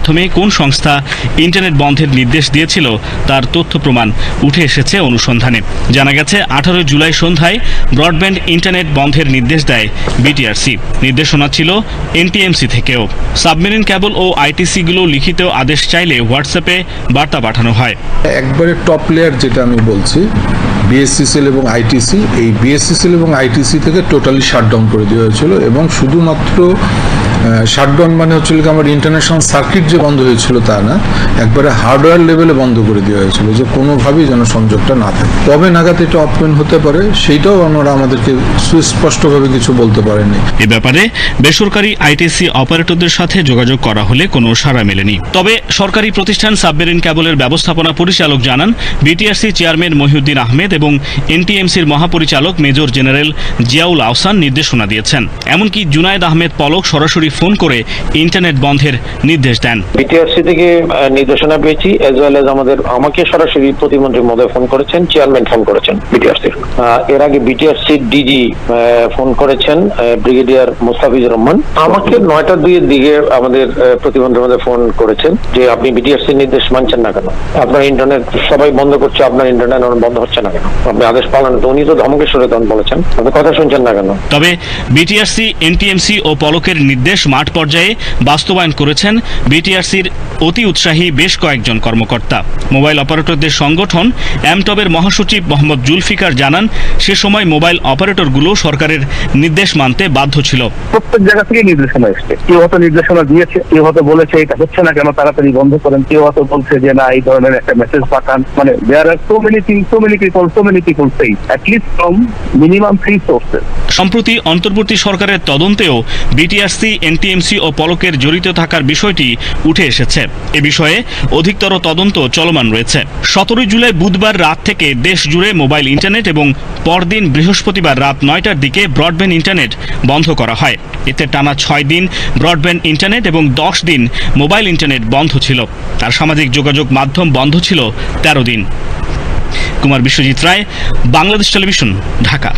মাধ্যমে কোন সংস্থা ইন্টারনেট বন্ধের নির্দেশ দিয়েছিল তার তথ্য প্রমাণ উঠে এসেছে অনুসন্ধানে। জানা গেছে 18 জুলাই সন্ধ্যায় ব্রডব্যান্ড ইন্টারনেট বন্ধের নির্দেশ দেয় বিটিআরসি। নির্দেশনা ছিল এনটিএমসি থেকেও। সাবমেরিন কেবল ও আইটিসিগুলো লিখিত আদেশ চাইলে হোয়াটসঅ্যাপে বার্তা পাঠানো হয়। একবারে টপ লেয়ার যেটা আমি বলছি, বিএসসিসিএল এবং আইটিসি, এই বিএসসিসিএল এবং আইটিসি থেকে টোটালি শাটডাউন করে দেওয়া হয়েছিল এবং শুধুমাত্র শাটডাউন মানে হচ্ছে আমার ইন্টারন্যাশনাল সার্কিট যে বন্ধ হয়েছিল তা না, একবারে হার্ডওয়্যার লেভেলে বন্ধ করে দেওয়া হয়েছিল যে কোনোভাবেই যেন সংযোগটা না থাকে। কবে নাগাদ এটা ওপেন হতে পারে সেইটাও আমরা আমাদেরকে সুস্পষ্টভাবে কিছু বলতে পারেনি। এ ব্যাপারে বেসরকারি আইটিসি অপারেটরদের সাথে যোগাযোগ করা হলে কোনো সাড়া মেলেনি। তবে সরকারি প্রতিষ্ঠান সাবমেরিন কেবলের ব্যবস্থাপনা পরিচালক জানান, বিটিআরসি চেয়ারম্যান মহিউদ্দিন আহমেদ এবং এনটিএমসির মহাপরিচালক মেজর জেনারেল জিয়াউল আহসান নির্দেশনা দিয়েছেন। এমনকি জুনায়েদ আহমেদ পলক সরাসরি ফোন করে ইন্টারনেট বন্ধের নির্দেশ দেন। বিটিআরসি থেকে নির্দেশনা পেয়েছি, এজ ওয়েল এজ আমাকে সরাসরি প্রতিমন্ত্রী মহোদয় ফোন করেছেন, চেয়ারম্যান ফোন করেছেন বিটিআরসির। এর আগে বিটিআরসির ডিজি ফোন করেছেন ব্রিগেডিয়ার মুস্তাফিজুর রহমান। আমাকে 9টা 2 এর দিকে আমাদের প্রতিমন্ত্রী মহোদয় ফোন করেছেন যে আপনি বিটিআরসির নির্দেশ মানছেন না কেন, আপনার ইন্টারনেট সবাই বন্ধ করছে, আপনার ইন্টারনেট বন্ধ হচ্ছে না কেন, আপনি আদেশ পালন। তো উনি তো ধমকেশ্বরে তখন বলেছেন, আপনি কথা শুনছেন না কেন। তবে বিটিআরসি, এনটিএমসি ও পলকের নির্দেশ মাঠ পর্যায়ে বাস্তবায়ন করেছেন বিটিআরসির অতি উৎসাহী বেশ কয়েকজন কর্মকর্তা। মোবাইল অপারেটরদের সংগঠন অ্যামটবের মহাসচিব মোহাম্মদ জুলফিকার জানান, সে সময় মোবাইল অপারেটরগুলো সরকারের নির্দেশ মানতে বাধ্য ছিল। প্রত্যেক জায়গা থেকে নির্দেশনা এসছে, কেউ হয়তো নির্দেশনা দিয়েছে, কেউ হয়তো বলেছে এটা হচ্ছে না কেন, তাড়াতাড়ি বন্ধ করেন, কেউ হয়তো বলছে যে না এই ধরনের একটা মেসেজ পাঠান। মানে there are so many things, so many people say at least from minimum 3 sources. সম্প্রতি অন্তর্বর্তী সরকারের তদন্তেও বিটিআরসি, এনটিএমসি ও পলকের জড়িত থাকার বিষয়টি উঠে এসেছে। এ বিষয়ে অধিকতর তদন্ত চলমান রয়েছে। 17 জুলাই বুধবার রাত থেকে দেশ জুড়ে মোবাইল ইন্টারনেট এবং পরদিন বৃহস্পতিবার রাত 9টার দিকে ব্রডব্যান্ড ইন্টারনেট বন্ধ করা হয়। এতে টানা 6 দিন ব্রডব্যান্ড ইন্টারনেট এবং 10 দিন মোবাইল ইন্টারনেট বন্ধ ছিল। আর সামাজিক যোগাযোগ মাধ্যম বন্ধ ছিল 13 দিন। কুমার বিশ্বজিৎ রায়, বাংলাদেশ টেলিভিশন, ঢাকা।